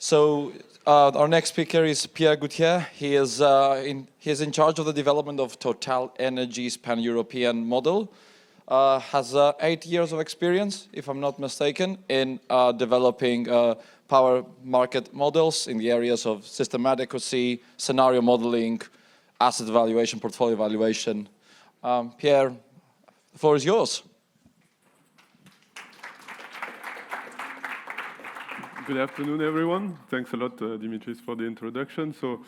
So our next speaker is Pierre Gauthier. He is in charge of the development of TotalEnergies pan-European model. Has 8 years of experience, if I'm not mistaken, in developing power market models in the areas of system adequacy, scenario modeling, asset valuation, portfolio valuation. Pierre, the floor is yours. Good afternoon, everyone. Thanks a lot, Dimitris, for the introduction. So,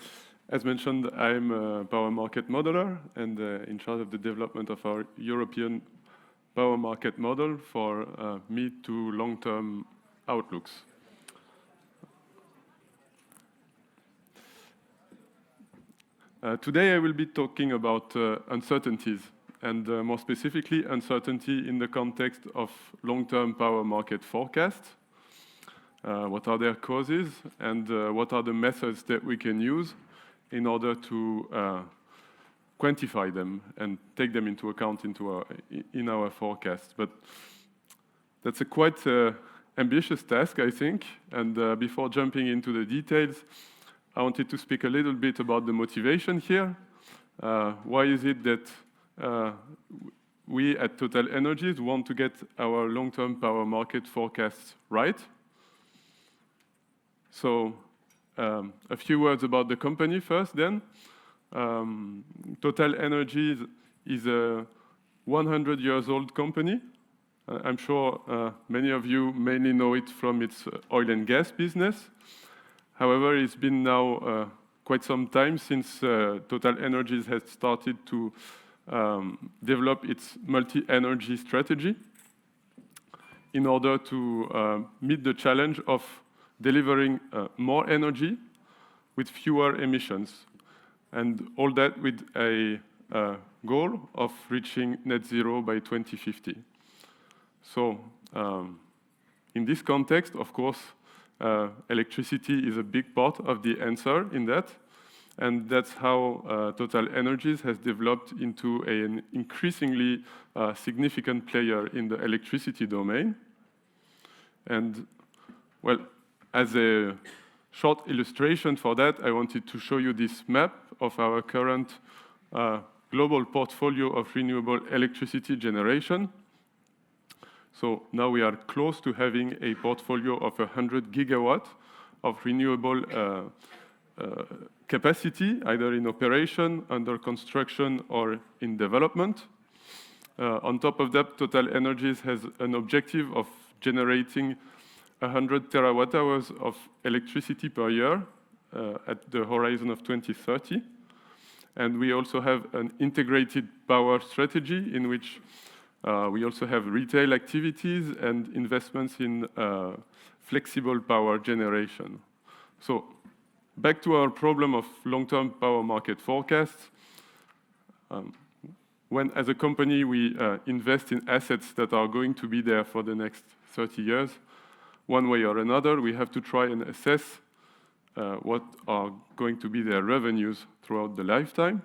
as mentioned, I'm a power market modeler and in charge of the development of our European power market model for mid to long-term outlooks. Today I will be talking about uncertainties and more specifically uncertainty in the context of long-term power market forecasts. What are their causes and what are the methods that we can use in order to quantify them and take them into account in our forecast. But that's a quite ambitious task, I think. And before jumping into the details, I wanted to speak a little bit about the motivation here. Why is it that we at TotalEnergies want to get our long-term power market forecasts right? So a few words about the company first then. TotalEnergies is a 100 years old company. I'm sure many of you mainly know it from its oil and gas business. However, it's been now quite some time since TotalEnergies has started to develop its multi-energy strategy in order to meet the challenge of delivering more energy with fewer emissions, and all that with a goal of reaching net zero by 2050. So in this context, of course, electricity is a big part of the answer in that, and that's how TotalEnergies has developed into an increasingly significant player in the electricity domain. And well, as a short illustration for that, I wanted to show you this map of our current global portfolio of renewable electricity generation. So now we are close to having a portfolio of 100 gigawatts of renewable capacity, either in operation, under construction, or in development. On top of that, TotalEnergies has an objective of generating 100 terawatt hours of electricity per year at the horizon of 2030. And we also have an integrated power strategy in which we also have retail activities and investments in flexible power generation. So back to our problem of long-term power market forecasts. When, as a company, we invest in assets that are going to be there for the next 30 years, one way or another, we have to try and assess what are going to be their revenues throughout the lifetime.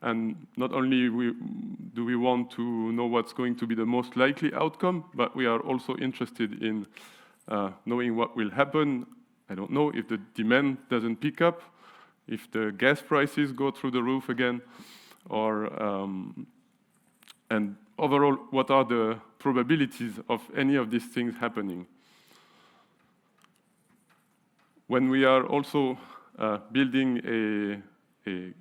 And not only do we want to know what's going to be the most likely outcome, but we are also interested in knowing what will happen. I don't know, if the demand doesn't pick up, if the gas prices go through the roof again, or and overall, what are the probabilities of any of these things happening? When we are also building a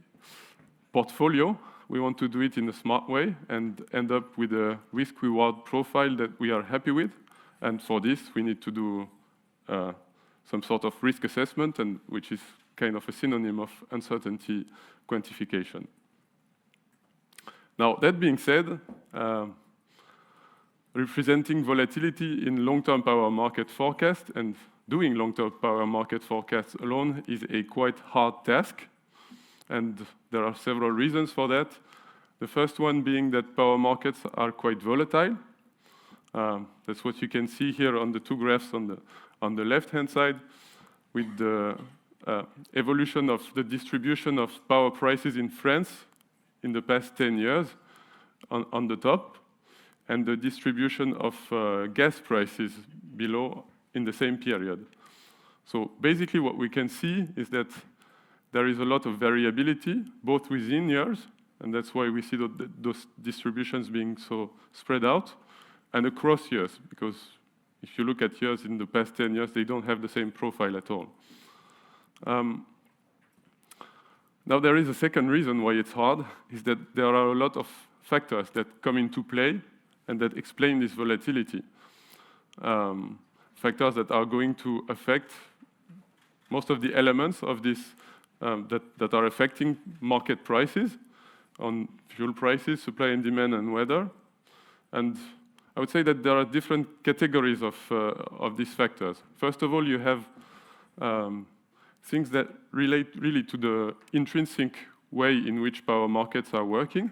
portfolio, we want to do it in a smart way and end up with a risk-reward profile that we are happy with. And for this, we need to do some sort of risk assessment, and which is kind of a synonym of uncertainty quantification. Now, that being said, representing volatility in long-term power market forecast and doing long-term power market forecasts alone is a quite hard task, and there are several reasons for that. The first one being that power markets are quite volatile. That's what you can see here on the two graphs on the left-hand side, with the evolution of the distribution of power prices in France in the past 10 years on the top, and the distribution of gas prices below in the same period. So basically what we can see is that there is a lot of variability, both within years, and that's why we see those distributions being so spread out, and across years, because if you look at years in the past 10 years, they don't have the same profile at all. Now there is a second reason why it's hard, is that there are a lot of factors that come into play and that explain this volatility. Factors that are going to affect most of the elements of this that are affecting market prices on fuel prices, supply and demand, and weather. And I would say that there are different categories of these factors. First of all, you have things that relate really to the intrinsic way in which power markets are working.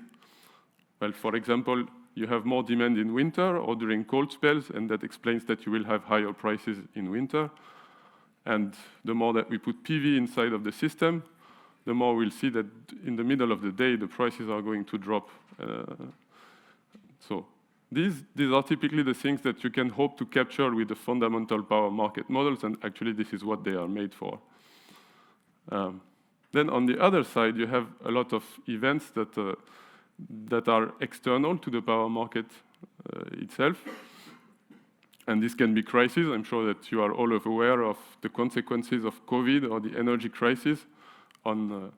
Well, for example, you have more demand in winter or during cold spells, and that explains that you will have higher prices in winter. And the more that we put PV inside of the system, the more we'll see that in the middle of the day, the prices are going to drop. So these are typically the things that you can hope to capture with the fundamental power market models, and actually this is what they are made for. Then on the other side, you have a lot of events that are external to the power market itself. And this can be crises. I'm sure that you are all aware of the consequences of COVID or the energy crisis on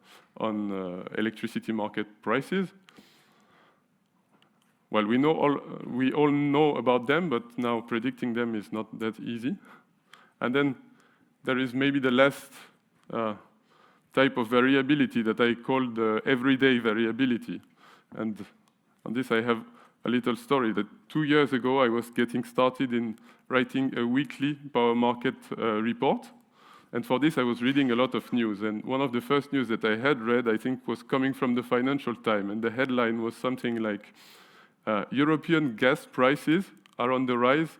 electricity market prices. Well, we all know about them, but now predicting them is not that easy. And then there is maybe the last type of variability that I call the everyday variability. And on this I have a little story that 2 years ago I was getting started in writing a weekly power market report. And for this I was reading a lot of news. And one of the first news that I had read, I think, was coming from the Financial Times. And the headline was something like, European gas prices are on the rise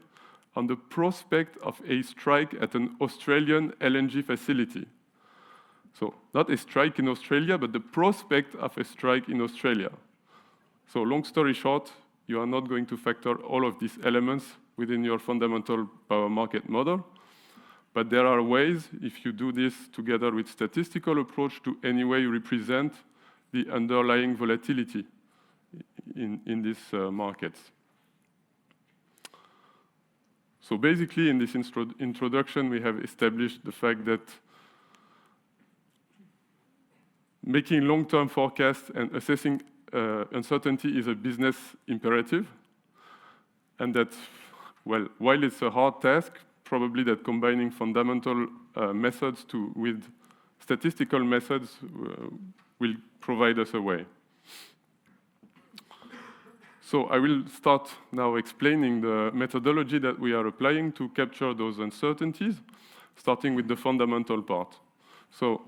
on the prospect of a strike at an Australian LNG facility. So not a strike in Australia, but the prospect of a strike in Australia. So long story short, you are not going to factor all of these elements within your fundamental power market model. But there are ways, if you do this together with statistical approach, to anyway represent the underlying volatility in these markets. So basically, in this introduction, we have established the fact that making long-term forecasts and assessing uncertainty is a business imperative, and that, well, while it's a hard task, probably that combining fundamental methods with statistical methods will provide us a way. So I will start now explaining the methodology that we are applying to capture those uncertainties, starting with the fundamental part. So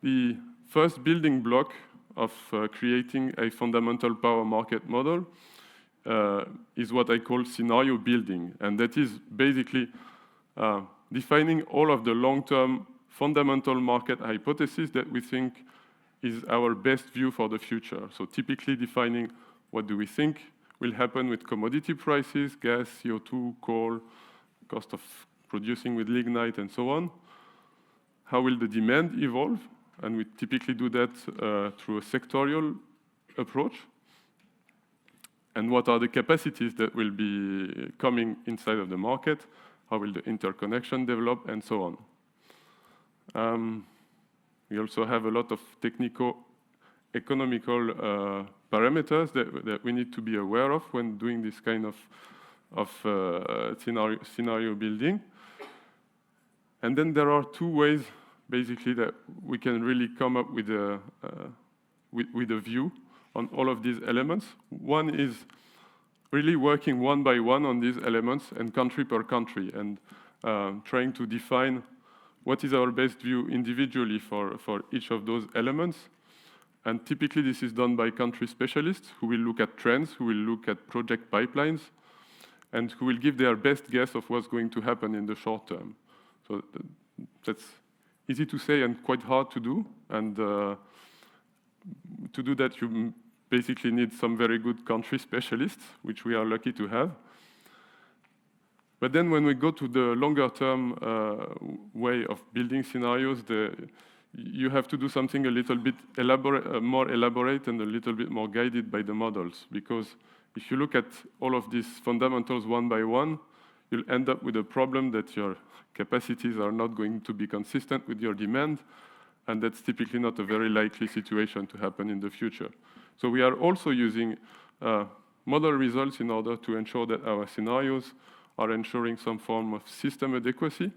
the first building block of creating a fundamental power market model is what I call scenario building. And that is basically defining all of the long-term fundamental market hypotheses that we think is our best view for the future. So typically defining what do we think will happen with commodity prices, gas, CO2, coal, cost of producing with lignite, and so on. How will the demand evolve? And we typically do that through a sectorial approach. And what are the capacities that will be coming inside of the market? How will the interconnection develop, and so on. We also have a lot of economical parameters that we need to be aware of when doing this kind of scenario building. And then there are two ways, basically, that we can really come up with a view on all of these elements. One is really working one by one on these elements and country per country, and trying to define what is our best view individually for each of those elements. And typically this is done by country specialists who will look at trends, who will look at project pipelines, and who will give their best guess of what's going to happen in the short term. So that's easy to say and quite hard to do. And to do that, you basically need some very good country specialists, which we are lucky to have. But then when we go to the longer term way of building scenarios, you have to do something a little bit more elaborate and a little bit more guided by the models. Because if you look at all of these fundamentals one by one, you'll end up with a problem that your capacities are not going to be consistent with your demand, and that's typically not a very likely situation to happen in the future. So we are also using model results in order to ensure that our scenarios are ensuring some form of system adequacy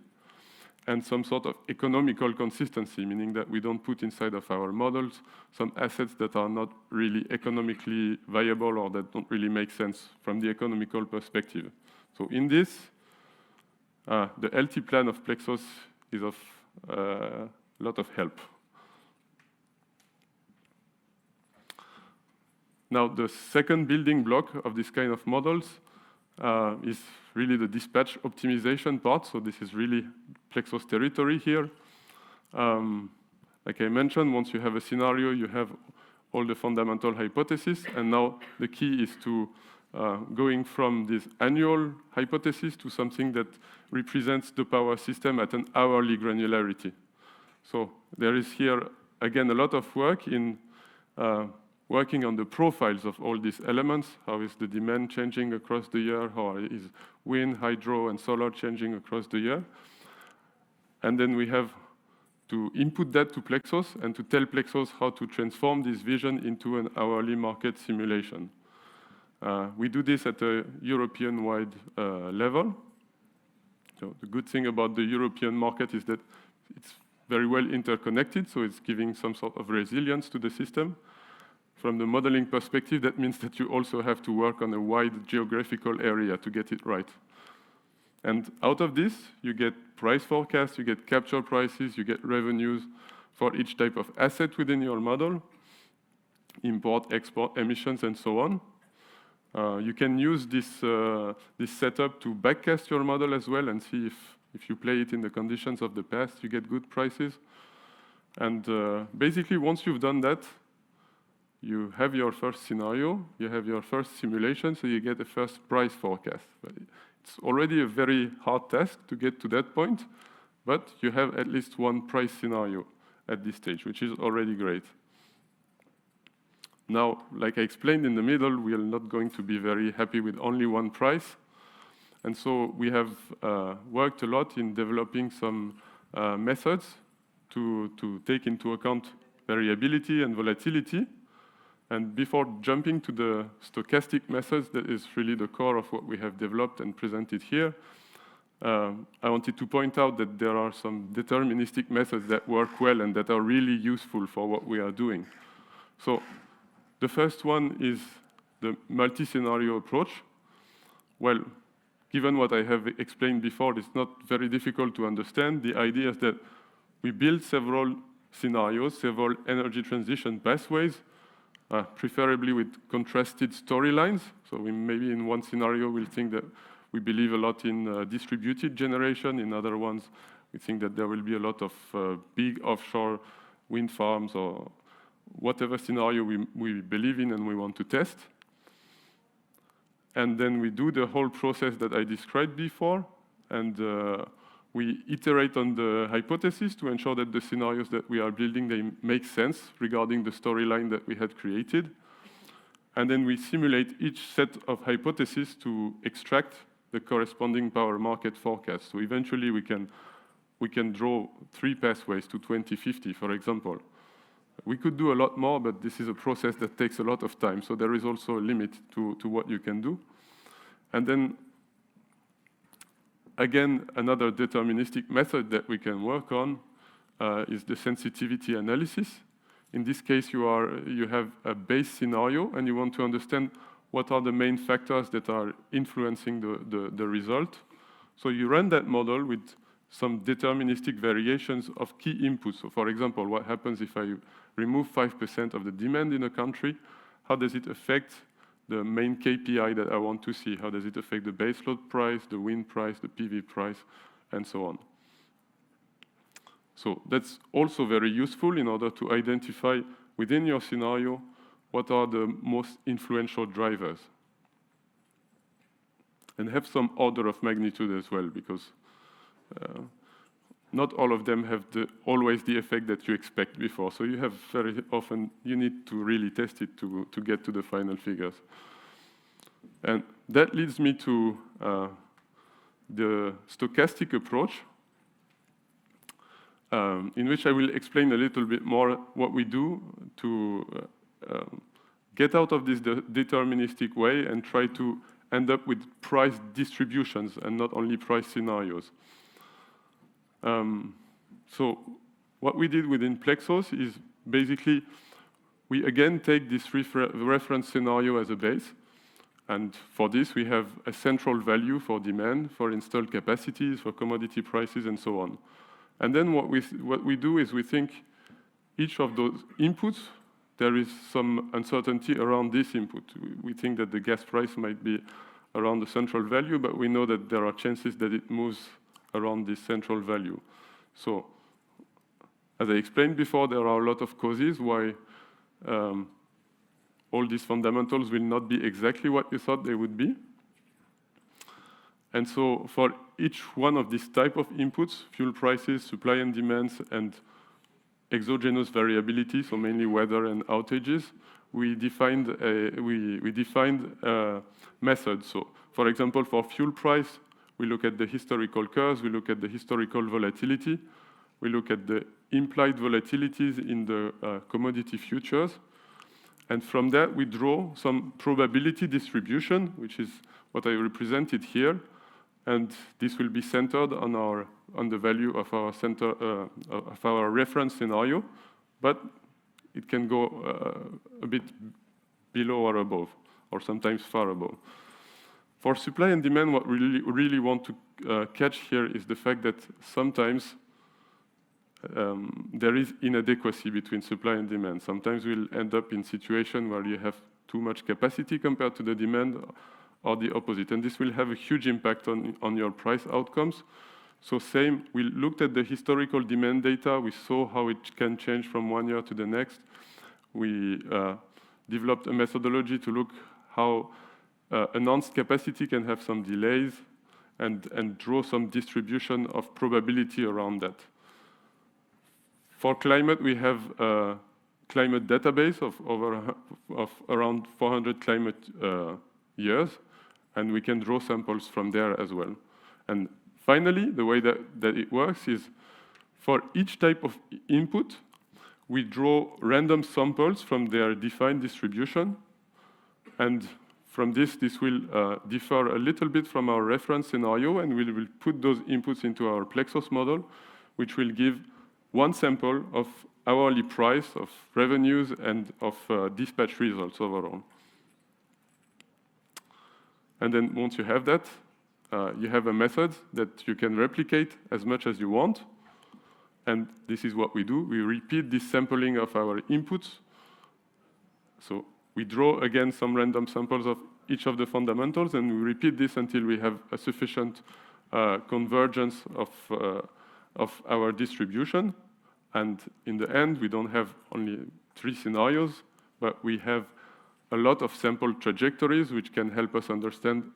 and some sort of economical consistency, meaning that we don't put inside of our models some assets that are not really economically viable or that don't really make sense from the economical perspective. So in this, the LT plan of PLEXOS is of a lot of help. Now, the second building block of this kind of models is really the dispatch optimization part. So this is really PLEXOS territory here. Like I mentioned, once you have a scenario, you have all the fundamental hypotheses. And now the key is to going from this annual hypothesis to something that represents the power system at an hourly granularity. So there is here, again, a lot of work in working on the profiles of all these elements. How is the demand changing across the year? How is wind, hydro, and solar changing across the year? And then we have to input that to PLEXOS and to tell PLEXOS how to transform this vision into an hourly market simulation. We do this at a European-wide level. So the good thing about the European market is that it's very well interconnected, so it's giving some sort of resilience to the system. From the modeling perspective, that means that you also have to work on a wide geographical area to get it right. And out of this, you get price forecasts, you get capture prices, you get revenues for each type of asset within your model, import, export, emissions, and so on. You can use this setup to backcast your model as well and see if you play it in the conditions of the past, you get good prices. And basically, once you've done that, you have your first scenario, you have your first simulation, so you get a first price forecast. But it's already a very hard task to get to that point, but you have at least one price scenario at this stage, which is already great. Now, like I explained in the middle, we are not going to be very happy with only one price. And so we have worked a lot in developing some methods to take into account variability and volatility. And before jumping to the stochastic methods, that is really the core of what we have developed and presented here, I wanted to point out that there are some deterministic methods that work well and that are really useful for what we are doing. So the first one is the multi-scenario approach. Well, given what I have explained before, it's not very difficult to understand. The idea is that we build several scenarios, several energy transition pathways, preferably with contrasted storylines. So maybe in one scenario, we'll think that we believe a lot in distributed generation. In other ones, we think that there will be a lot of big offshore wind farms or whatever scenario we believe in and we want to test. And then we do the whole process that I described before, and we iterate on the hypothesis to ensure that the scenarios that we are building, they make sense regarding the storyline that we had created. And then we simulate each set of hypotheses to extract the corresponding power market forecast. So eventually we can draw 3 pathways to 2050, for example. We could do a lot more, but this is a process that takes a lot of time. So there is also a limit to what you can do. And then, again, another deterministic method that we can work on is the sensitivity analysis. In this case, you have a base scenario, and you want to understand what are the main factors that are influencing the result. So you run that model with some deterministic variations of key inputs. So for example, what happens if I remove 5% of the demand in a country? How does it affect the main KPI that I want to see? How does it affect the baseload price, the wind price, the PV price, and so on? So that's also very useful in order to identify within your scenario what are the most influential drivers. and have some order of magnitude as well, because not all of them have always the effect that you expect before. So you have very often, you need to really test it to get to the final figures. And that leads me to the stochastic approach, in which I will explain a little bit more what we do to get out of this deterministic way and try to end up with price distributions and not only price scenarios. So what we did within PLEXOS is basically, we again take this reference scenario as a base. And for this, we have a central value for demand, for installed capacities, for commodity prices, and so on. And then what we do is we think each of those inputs, there is some uncertainty around this input. We think that the gas price might be around the central value, but we know that there are chances that it moves around this central value. So, as I explained before, there are a lot of causes why all these fundamentals will not be exactly what you thought they would be. And so for each one of these type of inputs, fuel prices, supply and demands, and exogenous variability, so mainly weather and outages, we defined a method. So for example, for fuel price, we look at the historical curves, we look at the historical volatility, we look at the implied volatilities in the commodity futures, and from that we draw some probability distribution, which is what I represented here, and this will be centered on the value of our reference scenario, but it can go a bit below or above, or sometimes far above. For supply and demand, what we really want to catch here is the fact that sometimes there is inadequacy between supply and demand. Sometimes we'll end up in a situation where you have too much capacity compared to the demand, or the opposite. And this will have a huge impact on your price outcomes. So same, we looked at the historical demand data. We saw how it can change from one year to the next. We developed a methodology to look how announced capacity can have some delays and draw some distribution of probability around that. For climate, we have a climate database of around 400 climate years, and we can draw samples from there as well. And finally, the way that it works is for each type of input, we draw random samples from their defined distribution. And from this will differ a little bit from our reference scenario, and we will put those inputs into our PLEXOS model, which will give one sample of hourly price, of revenues, and of dispatch results overall. And then once you have that, you have a method that you can replicate as much as you want. And this is what we do. We repeat this sampling of our inputs. So we draw again some random samples of each of the fundamentals, and we repeat this until we have a sufficient convergence of our distribution. And in the end, we don't have only 3 scenarios, but we have a lot of sample trajectories which can help us understand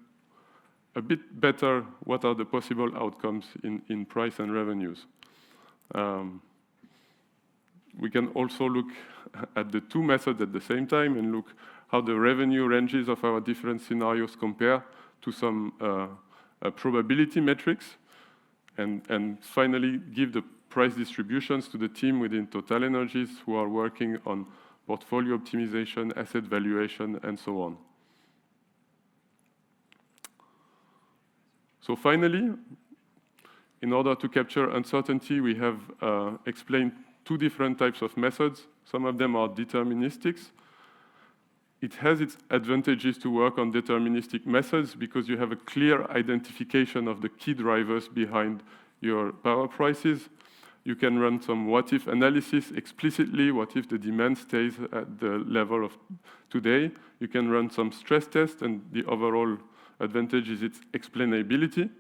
a bit better what are the possible outcomes in price and revenues. We can also look at the 2 methods at the same time and look how the revenue ranges of our different scenarios compare to some probability metrics, and finally give the price distributions to the team within TotalEnergies who are working on portfolio optimization, asset valuation, and so on. So finally, in order to capture uncertainty, we have explained 2 different types of methods. Some of them are deterministics. It has its advantages to work on deterministic methods because you have a clear identification of the key drivers behind your power prices. You can run some what-if analysis explicitly. What if the demand stays at the level of today? You can run some stress tests, and the overall advantage is its explainability.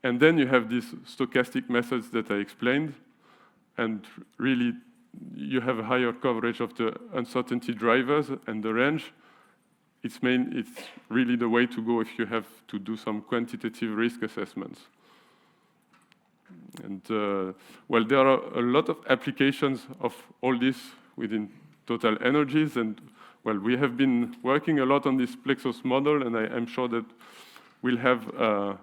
And then you have these stochastic methods that I explained, and really you have a higher coverage of the uncertainty drivers and the range, it's really the way to go if you have to do some quantitative risk assessments. And well, there are a lot of applications of all this within TotalEnergies, and well, we have been working a lot on this PLEXOS model, and I'm sure that we'll have a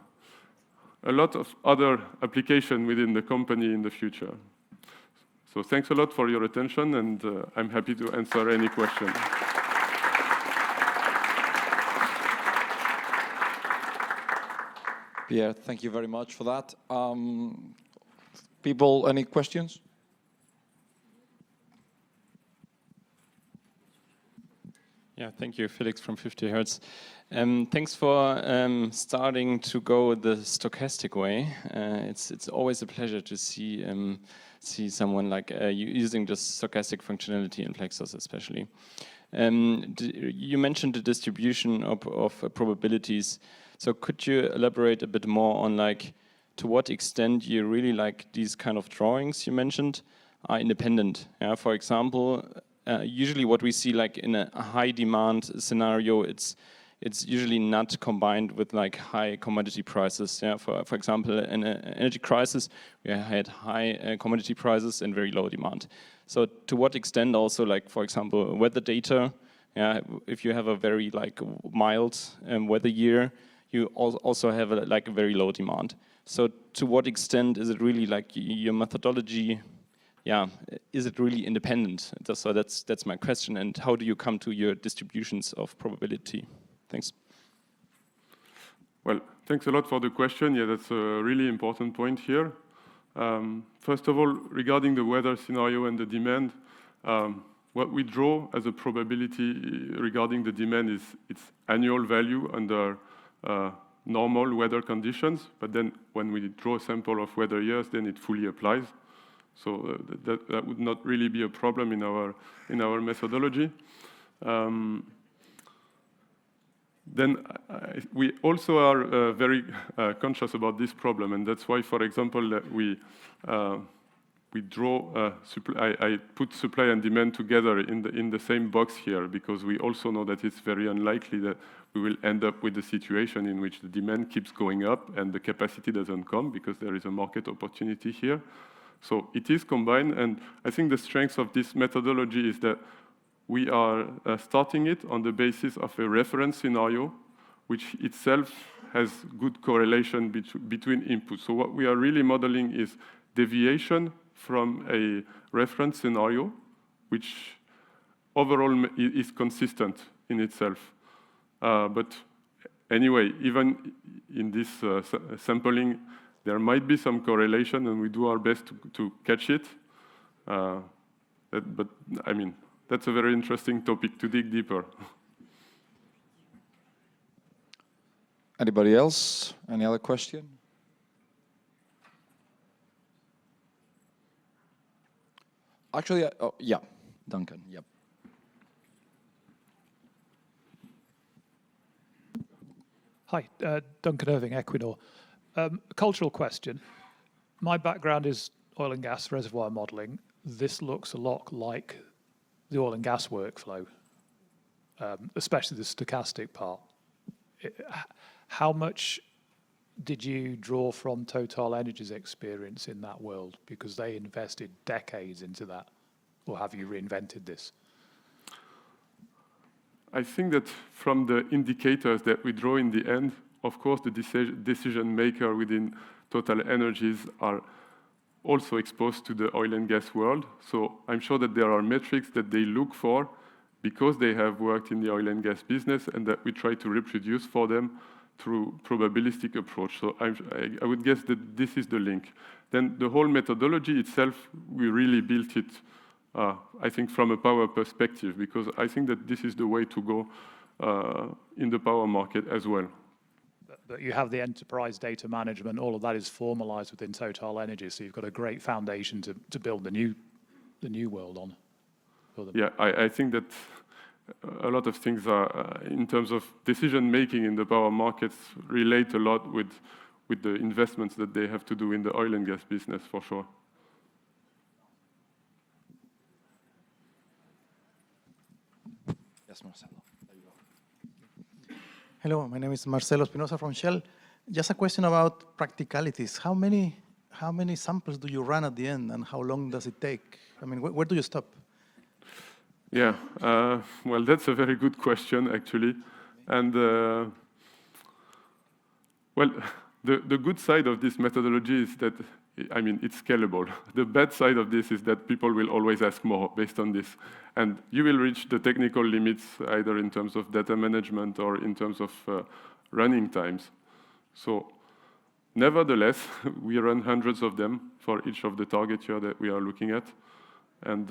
lot of other application within the company in the future. So thanks a lot for your attention, and I'm happy to answer any question. Pierre, thank you very much for that. People, any questions? Yeah, thank you, Felix from 50 Hertz. Thanks for starting to go the stochastic way. It's always a pleasure to see someone like you using this stochastic functionality in PLEXOS especially. You mentioned the distribution of probabilities. So could you elaborate a bit more on like to what extent you really like these kind of drawings you mentioned are independent? Yeah, for example, usually what we see like in a high demand scenario, it's usually not combined with like high commodity prices. Yeah, for example, in an energy crisis, we had high commodity prices and very low demand. So to what extent also like, for example, weather data, yeah, if you have a very like mild weather year, you also have a very low demand. So to what extent is it really like your methodology? Yeah, is it really independent? So that's my question. And how do you come to your distributions of probability? Thanks. Well, thanks a lot for the question. Yeah, that's a really important point here. First of all, regarding the weather scenario and the demand, what we draw as a probability regarding the demand is its annual value under normal weather conditions. But then when we draw a sample of weather years, then it fully applies. So that would not really be a problem in our methodology. Then we also are very conscious about this problem, and that's why, for example, we draw I put supply and demand together in the same box here, because we also know that it's very unlikely that we will end up with a situation in which the demand keeps going up and the capacity doesn't come, because there is a market opportunity here. So it is combined, and I think the strength of this methodology is that we are starting it on the basis of a reference scenario, which itself has good correlation between inputs. So what we are really modeling is deviation from a reference scenario, which overall is consistent in itself. But anyway, even in this sampling, there might be some correlation, and we do our best to catch it. But I mean, that's a very interesting topic to dig deeper. Anybody else? Any other question? Actually, oh, yeah, Duncan, yep. Hi, Duncan Irving, Equinor. A cultural question. My background is oil and gas reservoir modeling. This looks a lot like the oil and gas workflow, especially the stochastic part. How much did you draw from TotalEnergies' experience in that world? Because they invested decades into that. Or have you reinvented this? I think that from the indicators that we draw in the end, of course, the decision maker within TotalEnergies are also exposed to the oil and gas world. So I'm sure that there are metrics that they look for because they have worked in the oil and gas business, and that we try to reproduce for them through probabilistic approach. So I would guess that this is the link. Then the whole methodology itself, we really built it, I think, from a power perspective, because I think that this is the way to go in the power market as well. But you have the enterprise data management, all of that is formalized within TotalEnergies, so you've got a great foundation to build the new world on. Yeah, I think that a lot of things are, in terms of decision making in the power markets, relate a lot with the investments that they have to do in the oil and gas business, for sure. Yes, Marcelo. There you go. Hello, my name is Marcelo Espinosa from Shell. Just a question about practicalities. How many samples do you run at the end, and how long does it take? I mean, where do you stop? Yeah, well, that's a very good question, actually. And well, the good side of this methodology is that, I mean, it's scalable. The bad side of this is that people will always ask more based on this. And you will reach the technical limits either in terms of data management or in terms of running times. So nevertheless, we run hundreds of them for each of the targets here that we are looking at. And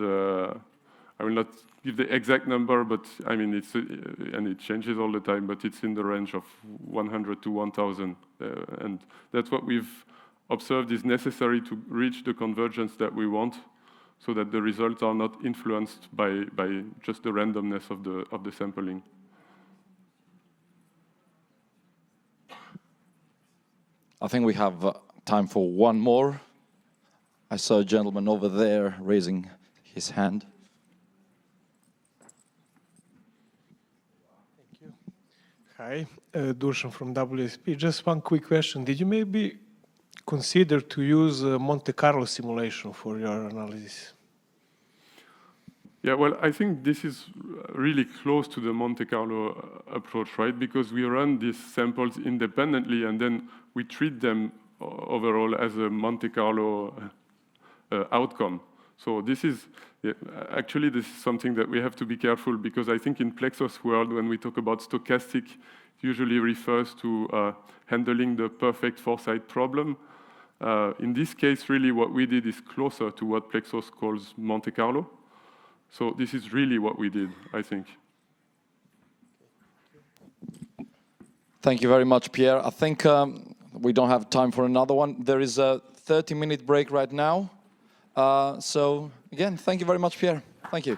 I will not give the exact number, but I mean, and it changes all the time, but it's in the range of 100 to 1,000. And that's what we've observed is necessary to reach the convergence that we want, so that the results are not influenced by just the randomness of the sampling. I think we have time for one more. I saw a gentleman over there raising his hand. Thank you. Hi, Dusan from WSP. Just one quick question. Did you maybe consider to use Monte Carlo simulation for your analysis? Yeah, well, I think this is really close to the Monte Carlo approach, right? Because we run these samples independently and then we treat them overall as a Monte Carlo outcome. So this is, actually this is something that we have to be careful, because I think in PLEXOS world, when we talk about stochastic, it usually refers to handling the perfect foresight problem. In this case, really what we did is closer to what PLEXOS calls Monte Carlo. So this is really what we did, I think. Thank you very much, Pierre. I think we don't have time for another one. There is a 30-minute break right now. So again, thank you very much, Pierre. Thank you.